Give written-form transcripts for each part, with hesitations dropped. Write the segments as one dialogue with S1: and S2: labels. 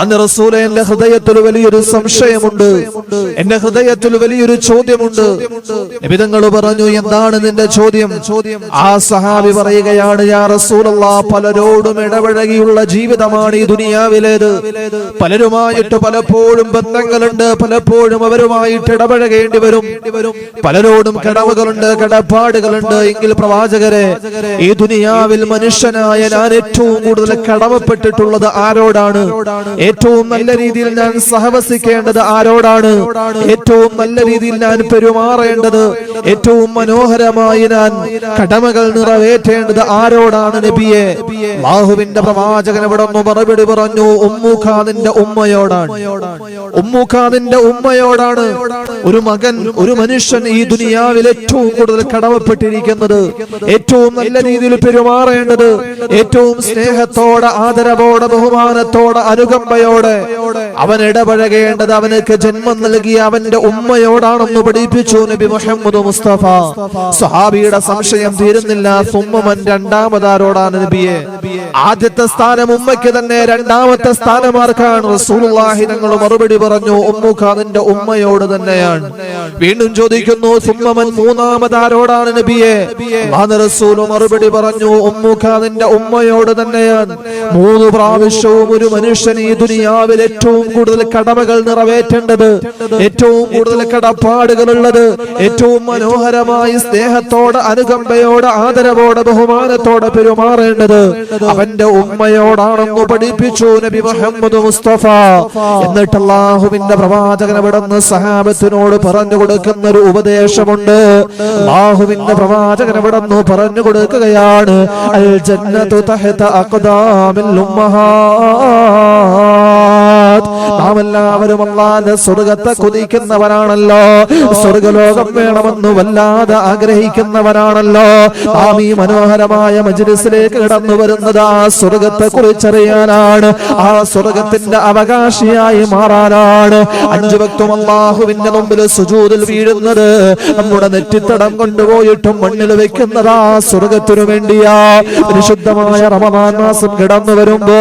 S1: അന്ന് റസൂലേ, എന്റെ ഹൃദയത്തിൽ വലിയൊരു സംശയമുണ്ട്, എന്റെ ഹൃദയത്തിൽ വലിയൊരു ചോദ്യമുണ്ട്. നബി തങ്ങൾ പറഞ്ഞു, എന്താണ് നിന്റെ ചോദ്യം? ആ സഹാബി പറയുകയാണ്, യാ റസൂലല്ലാഹ്, പലരോടും ഇടപഴകിയുള്ള ജീവിതമാണ് ഈ ദുനിയാവിലേത്. പലരുമായിട്ട് പലപ്പോഴും ബന്ധങ്ങളുണ്ട്, പലപ്പോഴും അവരുമായിട്ട് ഇടപഴകേണ്ടി വരും. പലരോടും കടവുകളുണ്ട്, കടപ്പാടുകളുണ്ട്. എങ്കിൽ പ്രവാചകരെ, ഈ ദുനിയാവിൽ മനുഷ്യനായ ഞാൻ ഏറ്റവും കൂടുതൽ കടമപ്പെട്ടിട്ടുള്ളത് ആരോടാണ്? ഏറ്റവും നല്ല രീതിയിൽ ഞാൻ സഹവസിക്കേണ്ടത് ആരോടാണ്? ഏറ്റവും നല്ല രീതിയിൽ ഞാൻ പെരുമാറേണ്ടത്, ഏറ്റവും മനോഹരമായി ഞാൻ കടമകൾ നിറവേറ്റേണ്ടത് ആരോടാണ് നബിയെ? അല്ലാഹുവിന്റെ പ്രവാചകൻ ഇവിടെ മറുപടി പറഞ്ഞു, ഉമ്മുഖാദിന്റെ ഉമ്മയോടാണ്. ഉമ്മുഖാദിന്റെ ഉമ്മയോടാണ്. ഒരു മകൻ, ഒരു മനുഷ്യൻ ഈ ദുനിയാവിൽ ഏറ്റവും കൂടുതൽ കടമപ്പെട്ടിരിക്കുന്നത്, ഏറ്റവും നല്ല രീതിയിൽ പെരുമാറേണ്ടത്, ഏറ്റവും സ്നേഹത്തോടെ, ആദരവോടെ, ബഹുമാനത്തോടെ, അനുകമ്പയോടെ അവൻ ഇടപഴകേണ്ടത് അവനക്ക് ജന്മം നൽകിയ അവന്റെ ഉമ്മയോടാണെന്ന് പഠിപ്പിച്ചു നബി മുഹമ്മദ് മുസ്തഫ. സ്വഹാബിയുടെ സംശയം തീരുന്നില്ല. സുമ്മമൻ, രണ്ടാമതാരോടാണ് നബിയെ? ആദ്യത്തെ സ്ഥാനം ഉമ്മയ്ക്ക് തന്നെ, രണ്ടാമത്തെ സ്ഥാനം ആർക്കാണ്? റസൂലുള്ളാഹി തങ്ങൾ മറുപടി പറഞ്ഞു, ഉമ്മുഖാദിന്റെ ഉമ്മയോട് തന്നെയാണ്. വീണ്ടും ചോദിക്കുന്നു, സുമ്മമൻ, മൂന്നാമതാരോടാണ് നബിയെ? റസൂൽ മറുപടി പറഞ്ഞു, ഉമ്മുഖാദിന്റെ ഉമ്മയോട് തന്നെയാണ്. 3 പ്രാവശ്യവും ഒരു മനുഷ്യൻ ഈ ദുനിയാവിൽ ഏറ്റവും കൂടുതൽ കടമകൾ നിറവേറ്റേണ്ടത്, ഏറ്റവും കൂടുതൽ കടപ്പാടുകളുള്ളത്, ഏറ്റവും മനോഹരമായി സ്നേഹത്തോടെ, അനുകമ്പയോടെ, ആദരവോടെ, ബഹുമാനത്തോടെ പെരുമാറേണ്ടത് അവന്റെ ഉമ്മയോടാണെന്ന് പഠിപ്പിച്ചു നബി മുഹമ്മദ് മുസ്തഫ. എന്നിട്ട് അല്ലാഹുവിന്റെ പ്രവാചകൻ അവിടുന്ന് സഹാബത്തിനോട് പറഞ്ഞു കൊടുക്കുന്ന ഒരു ഉപദേശമുണ്ട്. അല്ലാഹുവിന്റെ പ്രവാചകൻ അവിടുന്ന് പറഞ്ഞു കൊടുക്കുകയാണ്, അൽ ജന്നതു തഹത അഖ്ദാമിൽ ഉമ്മഹാത്ത്. നാം എല്ലാവരും അല്ലാഹുവിന്റെ സ്വർഗ്ഗത്തെ കൊതിക്കുന്നവരാണല്ലോ, സ്വർഗ്ഗലോകം വേണമെന്ന് വല്ലാതെ ആഗ്രഹിക്കുന്നവരാണല്ലോ. നാം ഈ മനോഹരമായ മജ്ലിസിലേക്ക് കടന്നു വരുന്നത് ആ സ്വർഗ്ഗത്തെ കുറിച്ചറിയാനാണ്, ആ സ്വർഗ്ഗത്തിന്റെ അവകാശിയായി മാറാനാണ്. 5 വക്തും അല്ലാഹുവിന്റെ മുമ്പിൽ സുജൂദിൽ വീഴുന്നത്, നമ്മുടെ നെറ്റിത്തടം കൊണ്ടുപോയിട്ടും മണ്ണിൽ വെക്കുന്നത് ആ സ്വർഗ്ഗത്തിനു വേണ്ടിയാ. പരിശുദ്ധമായ റമദാൻ മാസം കടന്നു വരുമ്പോ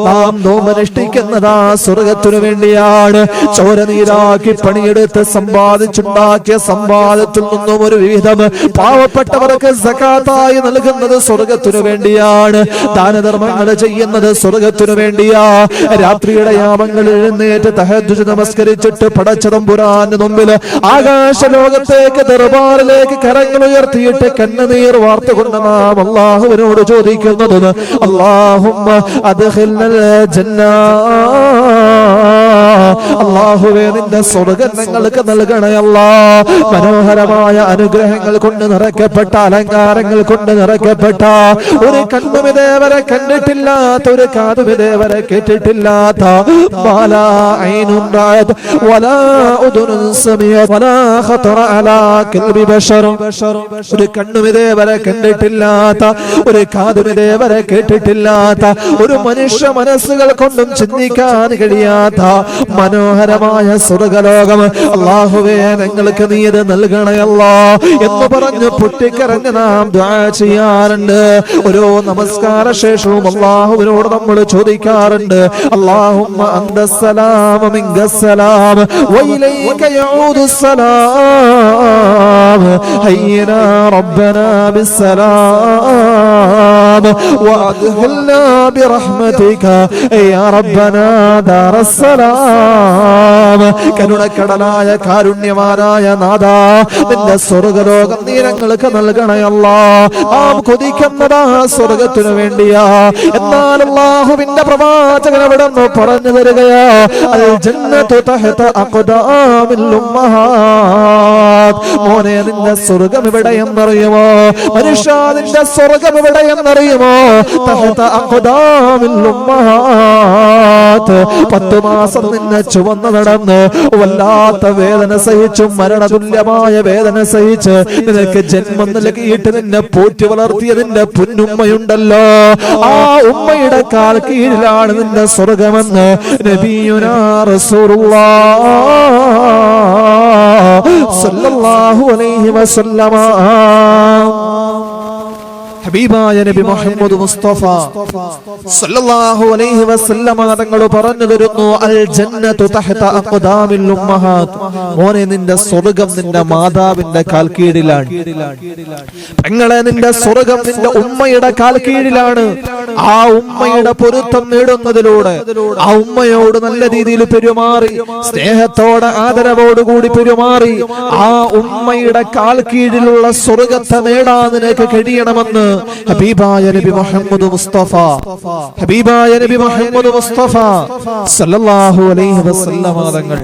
S1: നാം നോമ്പനുഷ്ഠിക്കുന്നത് ആ സ്വർഗ്ഗത്തിനു വേണ്ടിയാണ്. ചോരനീരാക്കി പണിയെടുത്ത് സമ്പാദിച്ചുണ്ടാക്കിയ സമ്പാദത്തിൽ നിന്നും ഒരു വിഹിതം പാവപ്പെട്ടവർക്ക് സകാത്തായി നൽകുന്നത് സ്വർഗ്ഗത്തിനു വേണ്ടിയാണ്. ദാനധർമ്മങ്ങൾ ചെയ്യുന്നത് സ്വർഗ്ഗത്തിനു വേണ്ടിയാ. രാത്രിയുടെ യാമങ്ങളിൽ എഴുന്നേറ്റ് തഹജ്ജുദ് നമസ്കരിച്ചിട്ട് പടച്ചതമ്പുരാന്റെ മുമ്പിൽ ആകാശലോകത്തേക്ക് ദർബാറിലേക്ക് കരങ്ങൾ ഉയർത്തിയിട്ട് കണ്ണുനീർ വാർത്തുകൊണ്ട് നാം അല്ലാഹുവിനോട് ചോദിക്കുന്നത്, അല്ലാഹുമ്മ അദ്ഖിൽനൽ ജന്ന. അല്ലാഹുവേ, നിന്റെ സ്വർഗ്ഗം ഞങ്ങൾക്ക് നൽകണേ അല്ലാഹ്. മനോഹരമായ അനുഗ്രഹങ്ങൾ കൊണ്ട് നിറയ്ക്കപ്പെട്ട, അലങ്കാരങ്ങൾ കൊണ്ട് നിറയ്ക്കപ്പെട്ട, ഒരു കണ്ണും ഇതേവരെ കണ്ടിട്ടില്ലാത്ത, ഒരു കാതും ഇതേവരെ കേട്ടിട്ടില്ലാത്ത, വലാ ഐനുൻ റഅത് വലാ ഉദുനുൻ സമീഅത് വലാ ഖതറ അലാ ഖൽബി ബശർ. ഒരു കണ്ണും ഇതേവരെ കണ്ടിട്ടില്ലാത്ത, ഒരു കാതും ഇതേവരെ കേട്ടിട്ടില്ലാത്ത, ഒരു മനുഷ്യ മനസ്സുകൾ കൊണ്ടും ചിന്തിക്കാൻ കഴിയാത്ത മനോഹരമായ സ്വർഗ്ഗലോകം അല്ലാഹുവേ, ഞങ്ങൾക്ക് നീ ഇത് നൽകണേ അല്ലാഹ് എന്ന് പറഞ്ഞു പൊട്ടിക്കരഞ്ഞ് നാം ദുആ ചെയ്യാറുണ്ട്. ഓരോ നമസ്കാര ശേഷവും അല്ലാഹുവിനോട് നമ്മൾ ചോദിക്കാറുണ്ട്, അല്ലാഹുമ്മ അന്തസ്സലാം മിൻകസ്സലാം വഇലൈക യഊദുസ്സലാം ഹയ്യനാ റബ്ബനാ ബിസ്സലാം വഅദ്ഖിൽനാ ബിറഹ്മതിക യാ റബ്ബനാ ദാറസ്സലാം. കരുണക്കടലായ കാരുണ്യവാനായ നാഥാ, നിന്റെ സ്വർഗ്ഗലോകം നീ ഞങ്ങൾക്ക് നൽകണേ അല്ലാഹ്. നാം കൊതിക്കുന്നതാ സ്വർഗ്ഗത്തിനു വേണ്ടിയാ. എന്നാൽ അല്ലാഹുവിന്റെ പ്രവാചകൻ അവിടെ നിന്ന് പറഞ്ഞു തരികയാ, അൽ ജന്നതു തഹത അഖ്ദാമിൽ ഉമ്മഹാത്ത്. മോനെ, നിന്റെ സ്വർഗ്ഗം എവിടെയെന്നറിയുമോ? മനുഷ്യ, നിന്റെ സ്വർഗ്ഗം എവിടെയെന്നറിയുമോ? തഹത അഖ്ദാമിൽ ഉമ്മഹാത്ത്. 10 മാസം നിന്നെ ചുവന്ന് നടന്ന് വല്ലാത്ത വേദന സഹിച്ചു, മരണതുല്യമായ വേദന സഹിച്ച് നിനക്ക് ജന്മം നൽകിയിട്ട് നിന്നെ പോറ്റി വളർത്തിയ നിന്റെ പൊന്നുമ്മയുണ്ടല്ലോ, ആ ഉമ്മയുടെ കാൽ കീഴിലാണ് നിന്റെ സ്വർഗ്ഗമെന്ന് നബിയുനാ റസൂലുള്ളാഹ് സ്വല്ലല്ലാഹു അലൈഹി വസല്ലമ ഹബീബായ നബി മുഹമ്മദ് മുസ്തഫ സല്ലല്ലാഹു അലൈഹി വസല്ലമ തങ്ങൾ പറഞ്ഞു തരുന്നു, അൽ ജന്നത്തു തഹത അഖ്ദാമിൽ ഉമ്മഹാത്ത്. മോനെ, നിന്റെ സ്വർഗ്ഗം നിന്റെ മാതാവിന്റെ കാൽക്കീഴിലാണ്. പെങ്ങളെ, നിന്റെ സ്വർഗ്ഗം നിന്റെ ഉമ്മയുടെ കാൽക്കീഴിലാണ്. ആ ഉമ്മയുടെ പൊരുത്തം നേടുന്നതിലൂടെ, ആ ഉമ്മയോട് നല്ല രീതിയിൽ പെരുമാറി, സ്നേഹത്തോടെ ആദരവോടുകൂടി പെരുമാറി, ആ ഉമ്മയുടെ കാൽക്കീഴിലുള്ള സ്വർഗ്ഗത്തെ നേടാൻ നിനക്ക് കഴിയണമെന്ന് ഹബീബായ നബി മുഹമ്മദ് മുസ്തഫ ഹബീബായ നബി മുഹമ്മദ് മുസ്തഫ സല്ലല്ലാഹു അലൈഹി വസല്ലമ തങ്ങൾ